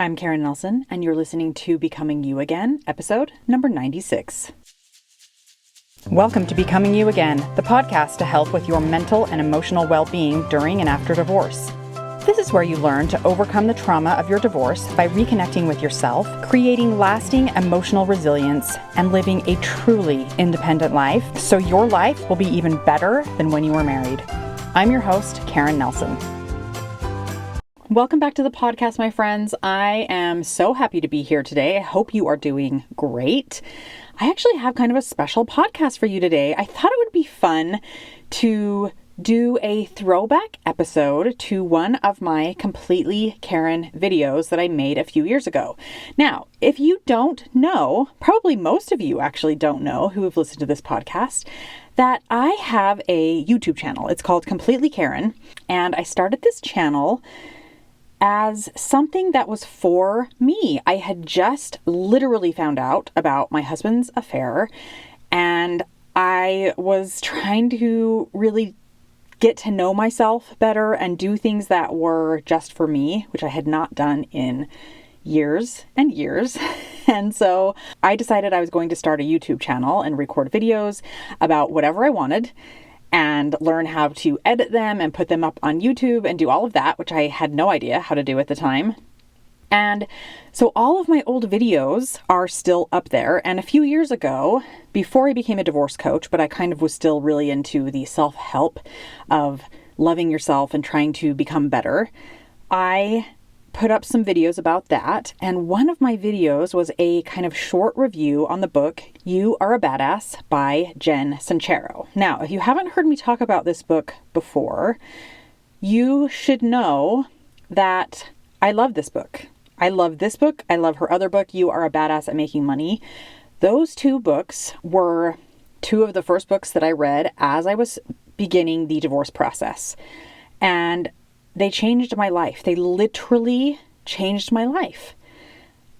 I'm Karen Nelson, and you're listening to Becoming You Again, episode number 96. Welcome to Becoming You Again, the podcast to help with your mental and emotional well-being during and after divorce. This is where you learn to overcome the trauma of your divorce by reconnecting with yourself, creating lasting emotional resilience, and living a truly independent life so your life will be even better than when you were married. I'm your host, Karen Nelson. Welcome back to the podcast, my friends. I am so happy to be here today. I hope you are doing great. I actually have kind of a special podcast for you today. I thought it would be fun to do a throwback episode to one of my Completely Karen videos that I made a few years ago. Now, if you don't know, probably most of you actually don't know who have listened to this podcast, that I have a YouTube channel. It's called Completely Karen, and I started this channel as something that was for me. I had just literally found out about my husband's affair, and I was trying to really get to know myself better and do things that were just for me, which I had not done in years and years. And so I decided I was going to start a YouTube channel and record videos about whatever I wanted and learn how to edit them and put them up on YouTube and do all of that, which I had no idea how to do at the time. And so all of my old videos are still up there. And a few years ago, before I became a divorce coach, but I kind of was still really into the self-help of loving yourself and trying to become better, I put up some videos about that. And one of my videos was a kind of short review on the book, You Are a Badass by Sincero. Now, if you haven't heard me talk about this book before, you should know that I love this book. I love this book. I love her other book, You Are a Badass at Making Money. Those two books were two of the first books that I read as I was beginning the divorce process. And they changed my life. They literally changed my life.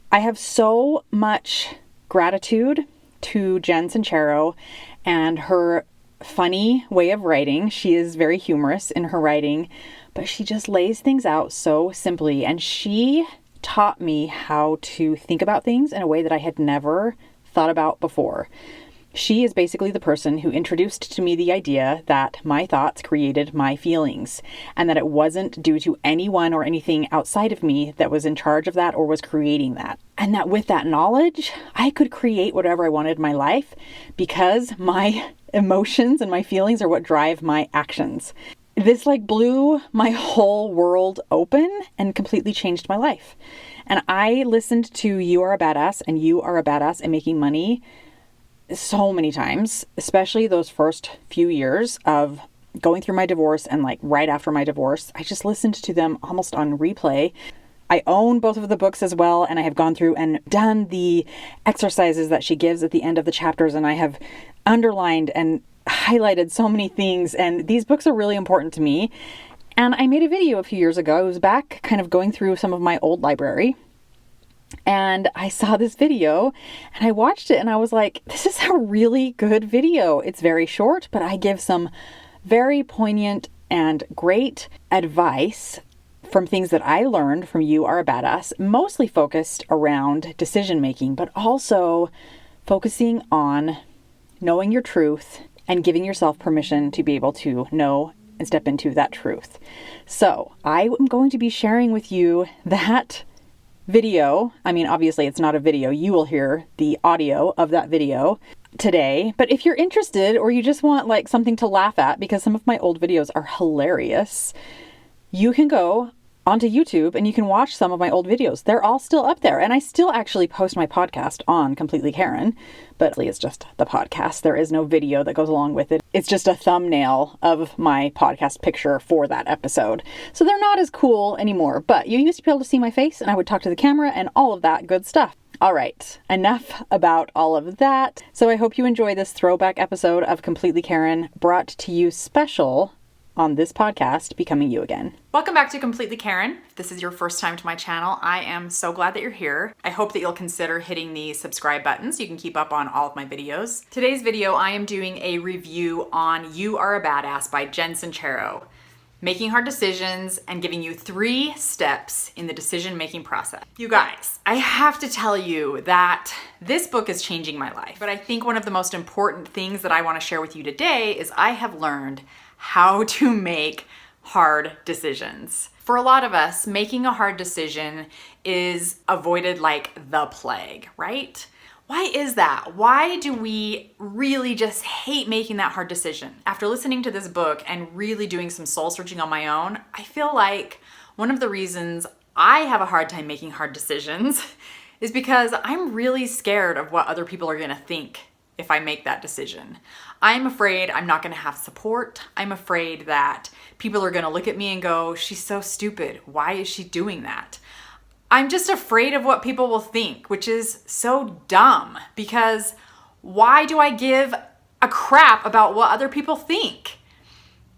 I have so much gratitude to Jen Sincero and her funny way of writing. She is very humorous in her writing, but she just lays things out so simply. And she taught me how to think about things in a way that I had never thought about before. She is basically the person who introduced to me the idea that my thoughts created my feelings, and that it wasn't due to anyone or anything outside of me that was in charge of that or was creating that. And that with that knowledge, I could create whatever I wanted in my life because my emotions and my feelings are what drive my actions. This blew my whole world open and completely changed my life. And I listened to You Are a Badass and You Are a Badass at Making Money so many times, especially those first few years of going through my divorce and right after my divorce. I just listened to them almost on replay. I own both of the books as well, and I have gone through and done the exercises that she gives at the end of the chapters, and I have underlined and highlighted so many things, and these books are really important to me. And I made a video a few years ago. I was back kind of going through some of my old library, and I saw this video and I watched it and I was like, this is a really good video. It's very short, but I give some very poignant and great advice from things that I learned from You Are a Badass, mostly focused around decision making, but also focusing on knowing your truth and giving yourself permission to be able to know and step into that truth. So I am going to be sharing with you that video. I mean, obviously it's not a video. You will hear the audio of that video today. But if you're interested or you just want something to laugh at, because some of my old videos are hilarious, you can go onto YouTube and you can watch some of my old videos. They're all still up there. And I still actually post my podcast on Completely Karen, but it's just the podcast. There is no video that goes along with it. It's just a thumbnail of my podcast picture for that episode. So they're not as cool anymore, but you used to be able to see my face and I would talk to the camera and all of that good stuff. All right, enough about all of that. So I hope you enjoy this throwback episode of Completely Karen, brought to you special on this podcast, Becoming You Again. Welcome back to Completely Karen. If this is your first time to my channel, I am so glad that you're here. I hope that you'll consider hitting the subscribe button so you can keep up on all of my videos. Today's video, I am doing a review on You Are a Badass by Jen Sincero. making hard decisions, and giving you 3 steps in the decision-making process. You guys, I have to tell you that this book is changing my life. But I think one of the most important things that I want to share with you today is I have learned how to make hard decisions. For a lot of us, making a hard decision is avoided like the plague, right? Why is that? Why do we really just hate making that hard decision? After listening to this book and really doing some soul searching on my own, I feel like one of the reasons I have a hard time making hard decisions is because I'm really scared of what other people are gonna think if I make that decision. I'm afraid I'm not gonna have support. I'm afraid that people are gonna look at me and go, she's so stupid. Why is she doing that? I'm just afraid of what people will think, which is so dumb, because why do I give a crap about what other people think?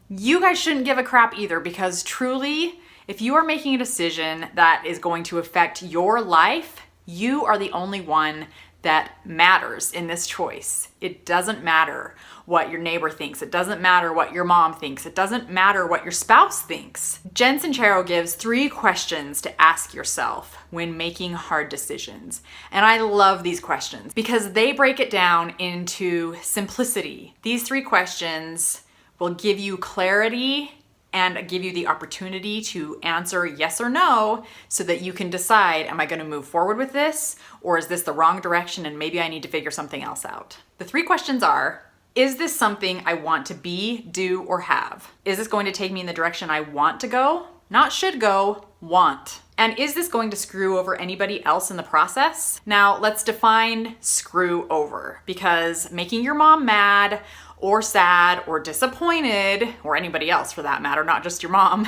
You guys shouldn't give a crap either, because truly, if you are making a decision that is going to affect your life, you are the only one that matters in this choice. It doesn't matter what your neighbor thinks. It doesn't matter what your mom thinks. It doesn't matter what your spouse thinks. Jen Sincero gives 3 questions to ask yourself when making hard decisions. And I love these questions because they break it down into simplicity. These 3 questions will give you clarity and give you the opportunity to answer yes or no so that you can decide, am I gonna move forward with this, or is this the wrong direction and maybe I need to figure something else out? The 3 questions are, is this something I want to be, do, or have? Is this going to take me in the direction I want to go? Not should go, want. And is this going to screw over anybody else in the process? Now let's define screw over, because making your mom mad or sad or disappointed, or anybody else for that matter, not just your mom,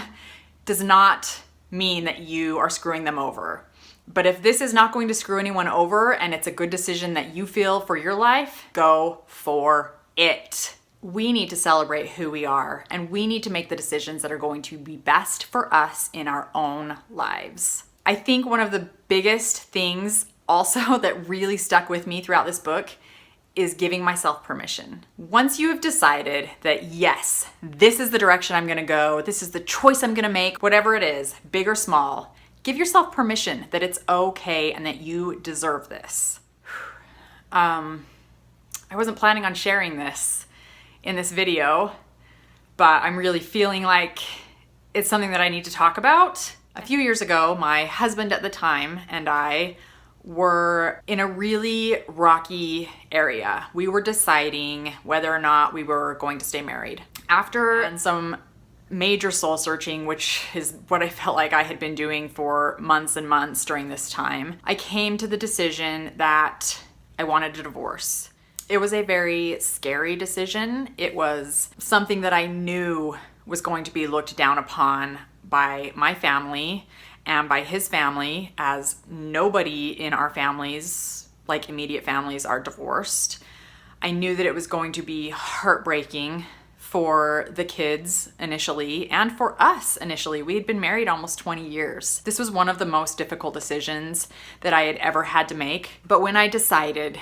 does not mean that you are screwing them over. But if this is not going to screw anyone over and it's a good decision that you feel for your life, go for it. We need to celebrate who we are, and we need to make the decisions that are going to be best for us in our own lives. I think one of the biggest things also that really stuck with me throughout this book is giving myself permission. Once you have decided that yes, this is the direction I'm gonna go, this is the choice I'm gonna make, whatever it is, big or small, give yourself permission that it's okay and that you deserve this. I wasn't planning on sharing this in this video, but I'm really feeling like it's something that I need to talk about. A few years ago, my husband at the time and I were in a really rocky area. We were deciding whether or not we were going to stay married. After some major soul searching, which is what I felt like I had been doing for months and months during this time, I came to the decision that I wanted a divorce. It was a very scary decision. It was something that I knew was going to be looked down upon by my family and by his family, as nobody in our families, like immediate families, are divorced. I knew that it was going to be heartbreaking for the kids initially and for us initially. We had been married almost 20 years. This was one of the most difficult decisions that I had ever had to make. But when I decided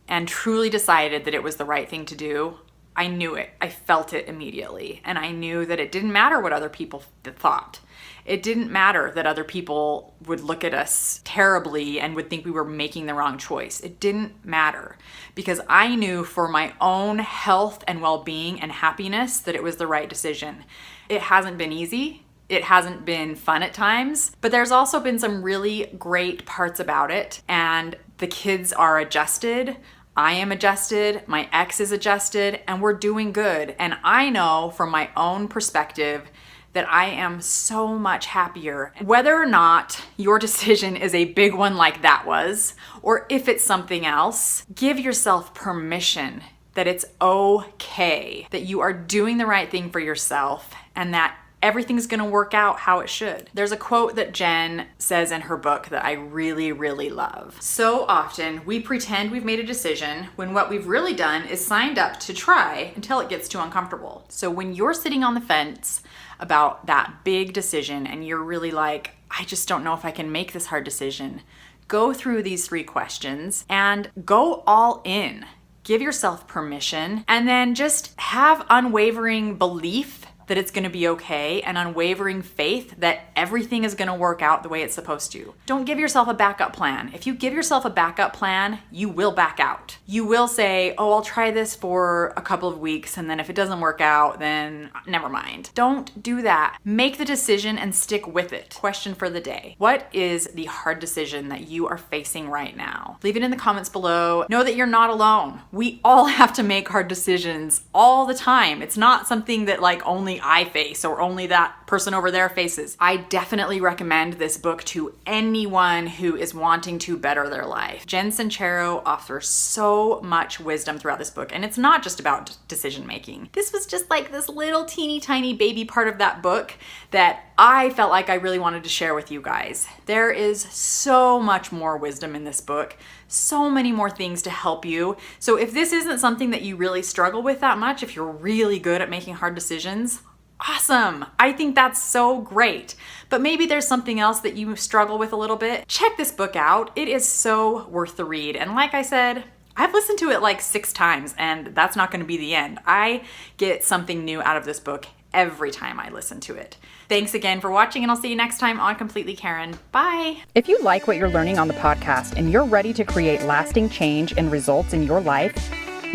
and truly decided that it was the right thing to do, I knew it. I felt it immediately. And I knew that it didn't matter what other people thought. It didn't matter that other people would look at us terribly and would think we were making the wrong choice. It didn't matter, because I knew for my own health and well-being and happiness that it was the right decision. It hasn't been easy. It hasn't been fun at times, but there's also been some really great parts about it. And the kids are adjusted. I am adjusted, my ex is adjusted, and we're doing good. And I know from my own perspective that I am so much happier. Whether or not your decision is a big one like that was, or if it's something else, give yourself permission that it's okay, that you are doing the right thing for yourself, and that everything's gonna work out how it should. There's a quote that Jen says in her book that I really, really love. So often we pretend we've made a decision when what we've really done is signed up to try until it gets too uncomfortable. So when you're sitting on the fence about that big decision and you're really like, I just don't know if I can make this hard decision, go through these 3 questions and go all in. Give yourself permission, and then just have unwavering belief that it's going to be okay, and unwavering faith that everything is going to work out the way it's supposed to. Don't give yourself a backup plan. If you give yourself a backup plan, you will back out. You will say, oh, I'll try this for a couple of weeks, and then if it doesn't work out, then never mind. Don't do that. Make the decision and stick with it. Question for the day. What is the hard decision that you are facing right now? Leave it in the comments below. Know that you're not alone. We all have to make hard decisions all the time. It's not something that like only I face or only that person over there faces. I definitely recommend this book to anyone who is wanting to better their life. Jen Sincero offers so much wisdom throughout this book, and it's not just about decision making. This was just like this little teeny tiny baby part of that book that I felt like I really wanted to share with you guys. There is so much more wisdom in this book, so many more things to help you. So if this isn't something that you really struggle with that much, if you're really good at making hard decisions, awesome. I think that's so great. But maybe there's something else that you struggle with a little bit. Check this book out. It is so worth the read. And like I said, I've listened to it like 6 times, and that's not going to be the end. I get something new out of this book every time I listen to it. Thanks again for watching, and I'll see you next time on Completely Karen. Bye. If you like what you're learning on the podcast and you're ready to create lasting change and results in your life,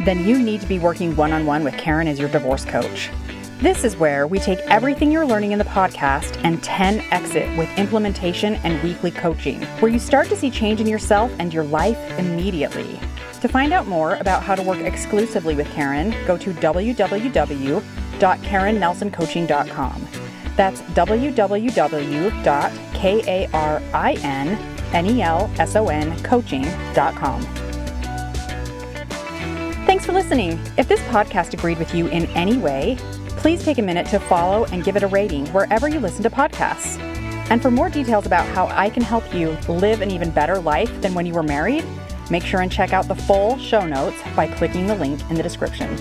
then you need to be working one-on-one with Karen as your divorce coach. This is where we take everything you're learning in the podcast and 10x it with implementation and weekly coaching, where you start to see change in yourself and your life immediately. To find out more about how to work exclusively with Karen, go to www.karennelsoncoaching.com. That's www.karennelsoncoaching.com. Thanks for listening. If this podcast agreed with you in any way, please take a minute to follow and give it a rating wherever you listen to podcasts. And for more details about how I can help you live an even better life than when you were married, make sure and check out the full show notes by clicking the link in the description.